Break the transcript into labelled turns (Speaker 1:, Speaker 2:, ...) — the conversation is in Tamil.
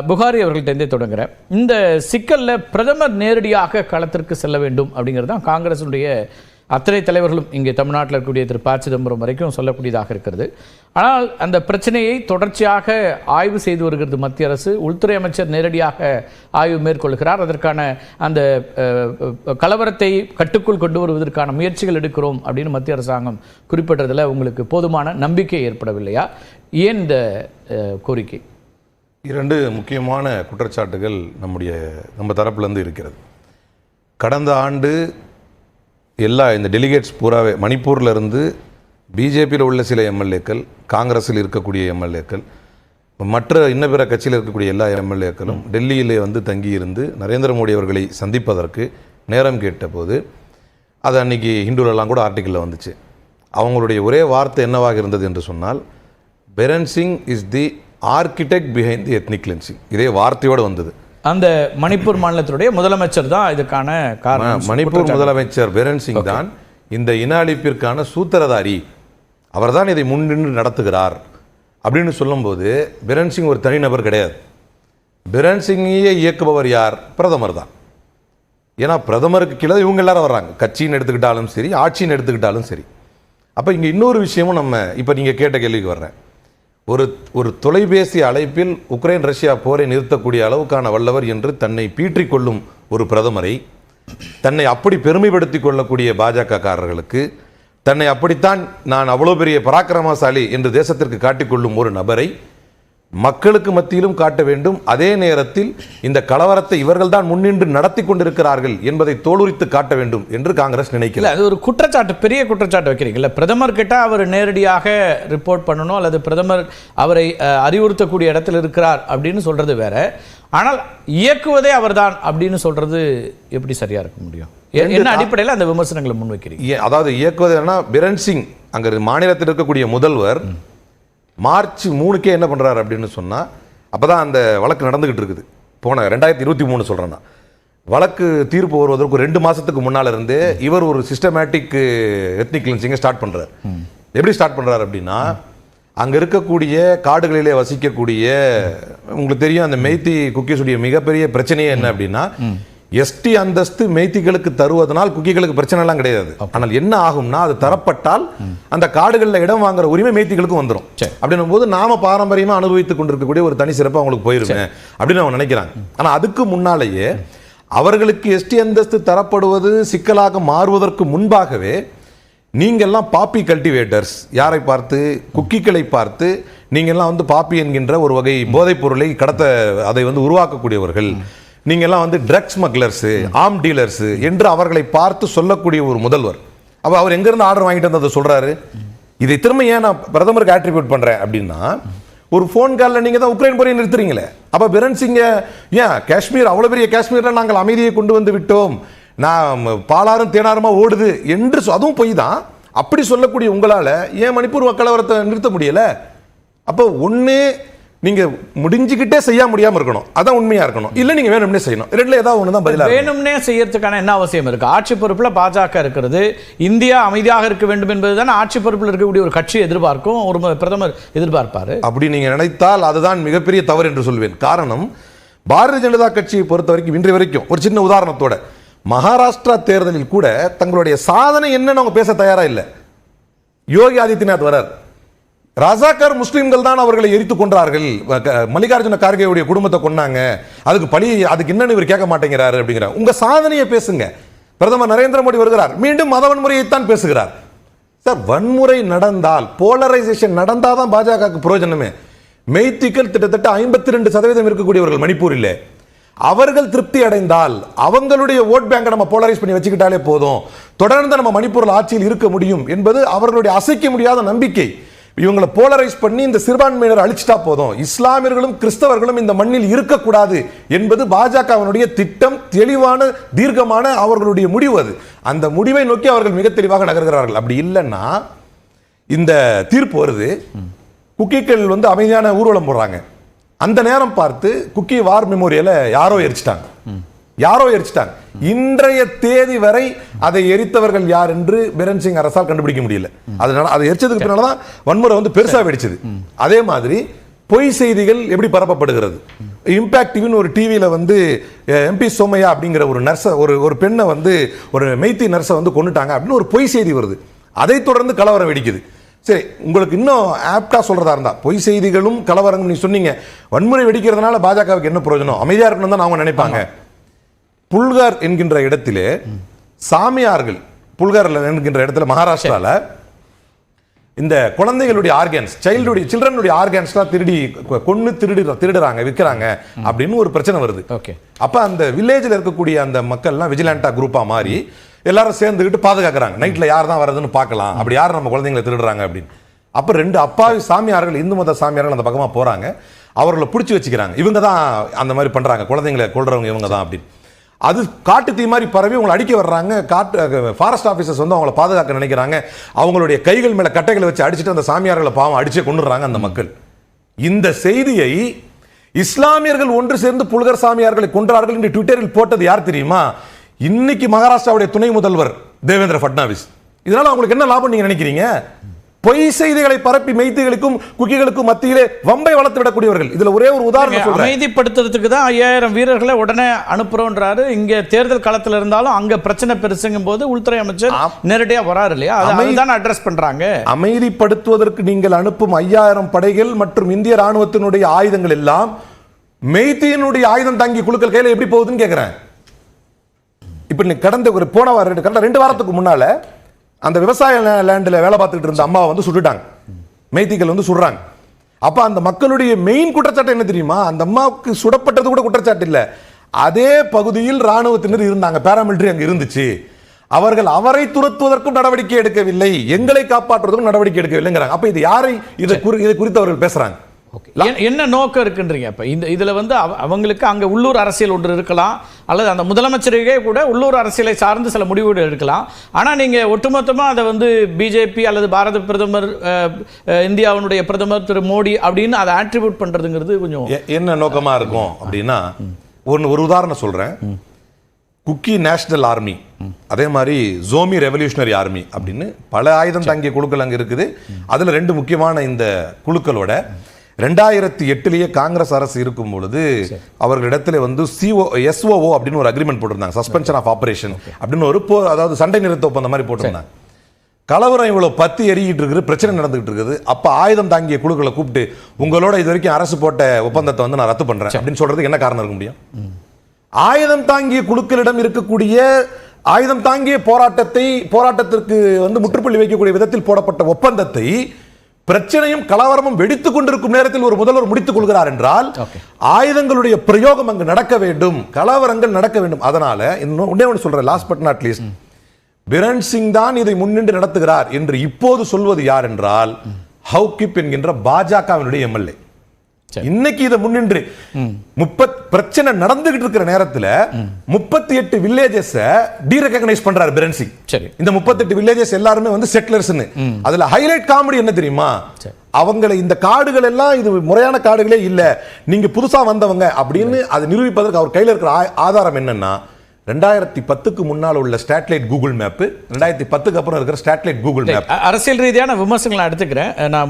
Speaker 1: புகாரி அவர்கள்ட்டே தொடங்குறேன். இந்த சிக்கலில் பிரதமர் நேரடியாக களத்திற்கு செல்ல வேண்டும் அப்படிங்கிறது தான் காங்கிரஸுடைய அத்தனை தலைவர்களும் இங்கே தமிழ்நாட்டில் இருக்கக்கூடிய திரு ப. சிதம்பரம் வரைக்கும் சொல்லக்கூடியதாக இருக்கிறது. ஆனால் அந்த பிரச்சனையை தொடர்ச்சியாக ஆய்வு செய்து வருகிறது மத்திய அரசு. உள்துறை அமைச்சர் நேரடியாக ஆய்வு மேற்கொள்கிறார். அதற்கான அந்த கலவரத்தை கட்டுக்குள் கொண்டு வருவதற்கான முயற்சிகள் எடுக்கிறோம் அப்படின்னு மத்திய அரசாங்கம் குறிப்பிட்டதில் உங்களுக்கு போதுமான நம்பிக்கை ஏற்படவில்லையா? ஏன் இந்த கோரிக்கை?
Speaker 2: இரண்டு முக்கியமான குற்றச்சாட்டுகள் நம்ம தரப்புலேருந்து இருக்கிறது. கடந்த ஆண்டு இந்த டெலிகேட்ஸ் பூராவே மணிப்பூரில் இருந்து பிஜேபியில் உள்ள சில எம்எல்ஏக்கள், காங்கிரஸில் இருக்கக்கூடிய எம்எல்ஏக்கள், மற்ற இன்ன பிற கட்சியில் இருக்கக்கூடிய எல்லா எம்எல்ஏக்களும் டெல்லியிலே தங்கியிருந்து நரேந்திர மோடி அவர்களை சந்திப்பதற்கு நேரம் கேட்டபோது அது அன்றைக்கி ஹிந்துலெல்லாம் கூட ஆர்டிக்கிளில் வந்துச்சு. அவங்களுடைய ஒரே வார்த்தை என்னவாக இருந்தது என்று சொன்னால், Biren Singh is the architect behind the ethnic cleansing. இதே வார்த்தையோடு வந்தது.
Speaker 1: அந்த மணிப்பூர் மாநிலத்துடைய முதலமைச்சர் தான் இதுக்கான காரணம்.
Speaker 2: மணிப்பூர் முதலமைச்சர் பெரன் சிங் தான் இந்த இன அழிப்பிற்கான சூத்திரதாரி, அவர் தான் இதை முன்னின்று நடத்துகிறார் அப்படின்னு சொல்லும்போது, பெரன் சிங் ஒரு தனிநபர் கிடையாது. பெரன் சிங்கையே இயக்குபவர் யார்? பிரதமர் தான். ஏன்னா பிரதமருக்கு கீழே இவங்க எல்லாரும் வர்றாங்க. கட்சின்னு எடுத்துக்கிட்டாலும் சரி, ஆட்சின்னு எடுத்துக்கிட்டாலும் சரி. அப்போ இங்கே இன்னொரு விஷயமும் இப்போ நீங்கள் கேட்ட கேள்விக்கு வர்றேன். ஒரு தொலைபேசி அழைப்பில் உக்ரைன் ரஷ்யா போரை நிறுத்தக்கூடிய அளவுக்கான வல்லவர் என்று தன்னை பீற்றிக் கொள்ளும் ஒரு பிரதமரை, தன்னை அப்படி பெருமைப்படுத்தி கொள்ளக்கூடிய பாஜகக்காரர்களுக்கு, தன்னை அப்படித்தான் நான் அவ்வளோ பெரிய பராக்கிரமசாலி என்று தேசத்திற்கு காட்டிக்கொள்ளும் ஒரு நபரை மக்களுக்கு மத்தியிலும் காட்ட வேண்டும். அதே நேரத்தில் இந்த கலவரத்தை இவர்கள் தான் முன்னின்று நடத்தி கொண்டிருக்கிறார்கள் என்பதை தோலுரித்து காட்ட வேண்டும் என்று காங்கிரஸ் நினைக்கல.
Speaker 1: அது ஒரு குற்றச்சாட்டு, பெரிய குற்றச்சாட்டு வைக்கிறீங்கல்ல. பிரதமர் கிட்ட அவர் நேரடியாக ரிப்போர்ட் பண்ணணும், அல்லது பிரதமர் அவரை அறிவுறுத்தக்கூடிய இடத்தில் இருக்கிறார் அப்படின்னு சொல்றது வேற. ஆனால் இயக்குவதே அவர்தான் அப்படின்னு சொல்றது எப்படி சரியா இருக்க முடியும்? என்ன அடிப்படையில் அந்த விமர்சனங்களை முன்வைக்கிறீங்க?
Speaker 2: அதாவது இயக்குவது என்ன, பெரன் சிங் அங்க மாநிலத்தில் இருக்கக்கூடிய முதல்வர் மார்ச் 3 என்ன பண்ணுறாரு அப்படின்னு சொன்னால், அப்போ தான் அந்த வழக்கு நடந்துக்கிட்டு இருக்குது. போன 2023 சொல்கிறேன்னா, வழக்கு தீர்ப்பு வருவதற்கு 2 மாதத்துக்கு முன்னால் இருந்தே இவர் ஒரு சிஸ்டமேட்டிக் எத்னிக் கிளென்சிங்கை ஸ்டார்ட் பண்ணுறாரு. எப்படி ஸ்டார்ட் பண்ணுறாரு அப்படின்னா, அங்கே இருக்கக்கூடிய காடுகளிலே வசிக்கக்கூடிய, உங்களுக்கு தெரியும் அந்த மெய்த்தி குக்கீஸுடைய மிகப்பெரிய பிரச்சனையே என்ன அப்படின்னா, எஸ்டி அந்தஸ்து மெய்த்திகளுக்கு தருவதனால் குக்கிகளுக்கு பிரச்சனை எல்லாம் கிடையாது. ஆனால் என்ன ஆகும்னா, அது தரப்பட்டால் அந்த காடுகளில் இடம் வாங்குற உரிமை மெய்த்திகளுக்கும் வந்துடும். அப்படின்னும் போது நாம பாரம்பரியமா அனுபவித்துக் கொண்டிருக்கக்கூடிய ஒரு தனி சிறப்பு அவங்களுக்கு போயிருமே அப்படின்னு அவங்க நினைக்கிறாங்க. ஆனா அதுக்கு முன்னாலேயே அவர்களுக்கு எஸ்டி அந்தஸ்து தரப்படுவது சிக்கலாக மாறுவதற்கு முன்பாகவே நீங்கள்லாம் பாப்பி கல்டிவேட்டர்ஸ், யாரை பார்த்து? குக்கிகளை பார்த்து நீங்கள்லாம் பாப்பி என்கின்ற ஒரு வகை போதைப் பொருளை அதை உருவாக்கக்கூடியவர்கள், நீங்கள்லாம் ட்ரக் ஸ்மக்லர்ஸு, ஆர்ம் டீலர்ஸு என்று அவர்களை பார்த்து சொல்லக்கூடிய ஒரு முதல்வர். அப்போ அவர் எங்கேருந்து ஆர்டர் வாங்கிட்டு வந்து அதை சொல்கிறாரு? இதை திரும்ப ஏன் நான் பிரதமருக்கு ஆட்ரிபியூட் பண்ணுறேன் அப்படின்னா, ஒரு ஃபோன் காலில் நீங்கள் தான் உக்ரைன் போரை நிறுத்துறீங்களே. அப்போ பெரன் சிங்கை ஏன் காஷ்மீர், அவ்வளோ பெரிய காஷ்மீரில் நாங்கள் அமைதியை கொண்டு வந்து விட்டோம், நான் பாலாரும் தேனாருமா ஓடுது என்று அதுவும் பொய் தான். அப்படி சொல்லக்கூடிய உங்களால் ஏன் மணிப்பூர் கலவரத்தை நிறுத்த முடியலை? அப்போ ஒன்று நீங்கள் முடிஞ்சுக்கிட்டே செய்ய முடியாமல் இருக்கணும், அதான் உண்மையாக இருக்கணும். இல்லை நீங்கள் வேணும்னே செய்யணும். ரெண்டுல ஏதாவது ஒன்று தான் பதிலாக.
Speaker 1: வேணும்னே செய்யறதுக்கான என்ன அவசியம் இருக்குது? ஆட்சி பொறுப்பில் பாஜக இருக்கிறது, இந்தியா அமைதியாக இருக்க வேண்டும் என்பது தானே ஆட்சி பொறுப்பில் இருக்கக்கூடிய ஒரு கட்சி எதிர்பார்க்கும், ஒரு பிரதமர் எதிர்பார்ப்பார்.
Speaker 2: அப்படி நீங்கள் நினைத்தால் அதுதான் மிகப்பெரிய தவறு என்று சொல்வேன். காரணம், பாரதிய ஜனதா கட்சியை பொறுத்த வரைக்கும் இன்றைய வரைக்கும் ஒரு சின்ன உதாரணத்தோட, மகாராஷ்டிரா தேர்தலில் கூட தங்களுடைய சாதனை என்னன்னு அவங்க பேச தயாரா இல்லை. யோகி ஆதித்யநாத் வரார், ராஜாக்கார் முஸ்லிம்கள் தான் அவர்களை எரித்து கொன்றார்கள், மல்லிகார்ஜுன கார்கேவுடைய குடும்பத்தை கொன்னாங்க, அதுக்கு என்னன்னு இவர் கேட்க மாட்டேங்கிறாரு அப்படிங்கிற உங்க சாதனையை பேசுங்க. பிரதமர் நரேந்திர மோடி வருகிறார், மீண்டும் மத வன்முறையைத்தான் பேசுகிறார். சார், வன்முறை நடந்தால், போலரைசேஷன் நடந்தாதான் பாஜகவுக்கு பிரயோஜனமே. மெய்த்திகள் கிட்டத்தட்ட 52% இருக்கக்கூடியவர்கள் மணிப்பூரில், அவர்கள் திருப்தி அடைந்தால் அவங்களுடைய ஓட் பேங்கை நம்ம போலரைஸ் பண்ணி வச்சுக்கிட்டாலே போதும், தொடர்ந்து நம்ம மணிப்பூரில் ஆட்சியில் இருக்க முடியும் என்பது அவர்களுடைய அசைக்க முடியாத நம்பிக்கை. இவங்களை போலரைஸ் பண்ணி இந்த சிறுபான்மையினர் அழிச்சிட்டா போதும், இஸ்லாமியர்களும் கிறிஸ்தவர்களும் இந்த மண்ணில் இருக்கக்கூடாது என்பது பாஜகவினுடைய திட்டம், தெளிவான தீர்க்கமான அவர்களுடைய முடிவு. அது அந்த முடிவை நோக்கி அவர்கள் மிக தெளிவாக நகர்கிறார்கள். அப்படி இல்லைன்னா இந்த தீர்ப்பு வருது, குக்கிகள் அமைதியான ஊர்வலம் போடுறாங்க, அந்த நேரம் பார்த்து குக்கி வார் மெமோரியலை யாரோ எரிச்சிட்டாங்க. இன்றைய தேதி வரை அதை எரித்தவர்கள் யார் என்று பெரன் சிங் அரசால் கண்டுபிடிக்க முடியல. அதனால அதை எரிச்சதுக்கு பின்னால்தான் வன்முறை பெருசா வெடிச்சது. அதே மாதிரி பொய் செய்திகள் எப்படி பரப்பப்படுகிறது? இம்பாக்ட் டிவின்னு ஒரு டிவியில் வந்து எம்பி சோமையா அப்படிங்கிற ஒரு நர்ஸை ஒரு பெண்ணை வந்து ஒரு மெய்த்தி நர்ஸை வந்து கொண்டுட்டாங்க அப்படின்னு ஒரு பொய் செய்தி வருது. அதை தொடர்ந்து கலவரம் வெடிக்குது. சரி, உங்களுக்கு இன்னும் ஆப்டா சொல்றதா இருந்தா பொய் செய்திகளும் கலவரம் நீ சொன்னீங்க, வன்முறை வெடிக்கிறதுனால பாஜகவுக்கு என்ன பிரயோஜனம், அமைதியா இருக்கணும் தான் அவங்க நினைப்பாங்க. புல்கார் என்கின்ற இடத்திலே சாமியார்கள், புல்கார் என்கின்ற இடத்துல மகாராஷ்டிரால இந்த குழந்தைகளுடைய ஆர்கன்ஸ், சில்ட்ரனுடைய ஆர்கன்ஸ்லாம் திருடுறாங்க, விற்கிறாங்க அப்படின்னு ஒரு பிரச்சனை வருது. அப்ப அந்த வில்லேஜில் இருக்கக்கூடிய அந்த மக்கள்லாம் விஜிலண்டா குரூப்பா மாறி எல்லாரும் சேர்ந்துக்கிட்டு பாதுகாக்கிறாங்க. நைட்ல யார் தான் வருதுன்னு பார்க்கலாம், அப்படி யார் நம்ம குழந்தைங்களை திருடுறாங்க அப்படின்னு. அப்ப 2 அப்பாவி சாமியார்கள், இந்து மத சாமியார்கள் அந்த பக்கமா போறாங்க, அவர்களை பிடிச்சி வச்சுக்கிறாங்க. இவங்க தான் அந்த மாதிரி பண்றாங்க, குழந்தைங்களை கொல்றவங்க இவங்க தான் அப்படின்னு. அது காட்டு தீ மாதிரி பரவி உங்களை அடிக்க வர்றாங்க. ஃபாரஸ்ட் ஆஃபீஸர்ஸ் வந்து அவங்களை பாதுகாக்க நினைக்கிறாங்க. அவங்களுடைய கைகள் மேல கட்டைகளை வச்சு அடிச்சுட்டு அந்த சாமியார்களை பாவம் அடிச்சே கொண்டுறாங்க அந்த மக்கள். இந்த செய்தியை இஸ்லாமியர்கள் ஒன்று சேர்ந்து புல்கர் சாமியார்களை கொன்றார்கள் என்று ட்விட்டரில் போட்டது யார் தெரியுமா? இன்னைக்கு மகாராஷ்டிராவுடைய துணை முதல்வர் தேவேந்திர ஃபட்னாவிஸ். இதனால அவங்களுக்கு என்ன லாபம் நீங்க நினைக்கிறீங்க? பொய் செய்திகளை பரப்பி மெய்திகளுக்கும் குக்கிகளுக்கும் மத்தியிலே வம்பை வளர்த்து விடக்கூடியவர்கள். இதுல ஒரே ஒரு உதாரணம் சொல்றேன்.
Speaker 1: அமைதிப்படுத்துறதுக்கு தான் 5000 வீரர்களை உடனே அனுப்புறோன்றாரு. இங்க தேர்தல் களத்தில் இருந்தாலும் அங்க பிரச்சனை பெருசுங்கும் போது உள்துறை அமைச்சர் நேரடியா வராரு இல்லையா? அதுதான் அட்ரஸ் பண்றாங்க.
Speaker 2: அமைதிப்படுத்துவதற்கு நீங்கள் அனுப்பும் 5000 படைகள் மற்றும் இந்திய ராணுவத்தினுடைய ஆயுதங்கள் எல்லாம் மெய்தியினுடைய ஆயுதம் தாங்கி குழுக்கள் கையில எப்படி போகுதுன்னு கேட்கிறேன். இப்ப நீ கடந்த ஒரு போன வாரம் 2 வாரத்துக்கு முன்னால அந்த விவசாய லேண்டில் வேலை பார்த்துட்டு இருந்த அம்மாவை வந்து சுட்டுட்டாங்க, மெய்திகள் வந்து சுடுறாங்க. அப்ப அந்த மக்களுடைய மெயின் குற்றச்சாட்டு என்ன தெரியுமா? அந்த அம்மாவுக்கு சுடப்பட்டது கூட குற்றச்சாட்டு இல்ல, அதே பகுதியில் ராணுவத்தினர் இருந்தாங்க, பாராமிலிட்டரி அங்க இருந்துச்சு, அவர்கள் அவரை துரத்துவதற்கும் நடவடிக்கை எடுக்கவில்லை, எங்களை காப்பாற்றுவதற்கும் நடவடிக்கை எடுக்கவில்லைங்கிறாங்க. அப்ப இது யாரை இதை குறித்து அவர்கள் பேசுறாங்க?
Speaker 1: என்ன நோக்கம் இருக்குன்றீங்க? இப்ப இதுல வந்து அவங்களுக்கு அங்க உள்ளூர் அரசியல் ஒன்று இருக்கலாம், அல்லது அந்த முதலமைச்சருக்கே கூட உள்ளூர் அரசியலை சார்ந்து சில முடிவுகள் எடுக்கலாம். ஆனா நீங்க ஒட்டுமொத்தமா அதை வந்து பிஜேபி அல்லது பாரத பிரதமர், இந்தியாவுடைய பிரதமர் திரு மோடி அப்படின்னு அதை ஆட்ரிபியூட் பண்றதுங்கிறது கொஞ்சம்
Speaker 2: என்ன நோக்கமா இருக்கும் அப்படின்னா, ஒரு உதாரணம் சொல்றேன். குக்கி நேஷனல் ஆர்மி, அதே மாதிரி ஜோமி ரெவல்யூஷனரி ஆர்மி அப்படின்னு பல ஆயுதம் தாங்கிய குழுக்கள் அங்க இருக்குது. அதுல 2 முக்கியமான இந்த குழுக்களோட 2008 காங்கிரஸ் அரசு இருக்கும் பொழுது அவர்களிடத்துல வந்து SOO அப்படின்னு ஒரு அக்ரிமெண்ட் போட்டிருந்தாங்க, சஸ்பென்ஷன் ஆஃப் ஆபரேஷன் அப்படின்னு ஒரு அதாவது சண்டை நிறுத்த ஒப்பந்தம் மாதிரி போட்டிருந்தாங்க. கலவரம் இவ்வளவு பத்தி எறிகிட்டு இருக்குது, பிரச்சனை நடந்துகிட்டு இருக்குது. அப்ப ஆயுதம் தாங்கிய குழுக்களை கூப்பிட்டு உங்களோட இது வரைக்கும் அரசு போட்ட ஒப்பந்தத்தை வந்து நான் ரத்து பண்றேன் அப்படின்னு சொல்றதுக்கு என்ன காரணம் இருக்க முடியும்? ஆயுதம் தாங்கிய குழுக்களிடம் இருக்கக்கூடிய ஆயுதம் தாங்கிய போராட்டத்திற்கு வந்து முற்றுப்புள்ளி வைக்கக்கூடிய விதத்தில் போடப்பட்ட ஒப்பந்தத்தை பிரச்சனையும் கலவரமும் வெடித்துக் கொண்டிருக்கும் நேரத்தில் ஒரு முதல்வர் முடித்துக் கொள்கிறார் என்றால் ஆயுதங்களுடைய பிரயோகம் அங்கு நடக்க வேண்டும், கலவரங்கள் நடக்க வேண்டும். அதனால இன்னொன்னு சொல்றேன், last but not least, Biren Singh தான் இதை முன்னின்று நடத்துகிறார் என்று இப்போது சொல்வது யார் என்றால் ஹவுகிப் என்கின்ற பாஜகவினுடைய எம்எல்ஏ. இன்னைக்கு இதை முன்னின்று பிரச்சனை நடந்துகிட்டு இருக்கிற நேரத்தில் 38 வில்லேஜஸ் டீரெகனைஸ் பண்றாரு பிரன் சிங். இந்த 38 வில்லேஜஸ் எல்லாருமே வந்து செட்டிலர்ஸ். அதுல ஹைலைட் காமெடி என்ன தெரியுமா? அவங்களை இந்த காடுகள் எல்லாம் இது முறையான காடுகளே இல்ல, நீங்க புதுசா வந்தவங்க அப்படின்னு அதை நிரூபிப்பதற்கு அவர் கையில் இருக்கிற ஆதாரம் என்னன்னா 2010க்கு முன்னால் உள்ள ஸ்டாட்லைட் கூகுள் மேப், 2010க்கு அப்புறம் இருக்கிற ஸ்டாட்லைட் கூகுள் மேப்.
Speaker 1: அரசியல் ரீதியான விமர்சனங்களை எடுத்துக்கிறேன் நான்.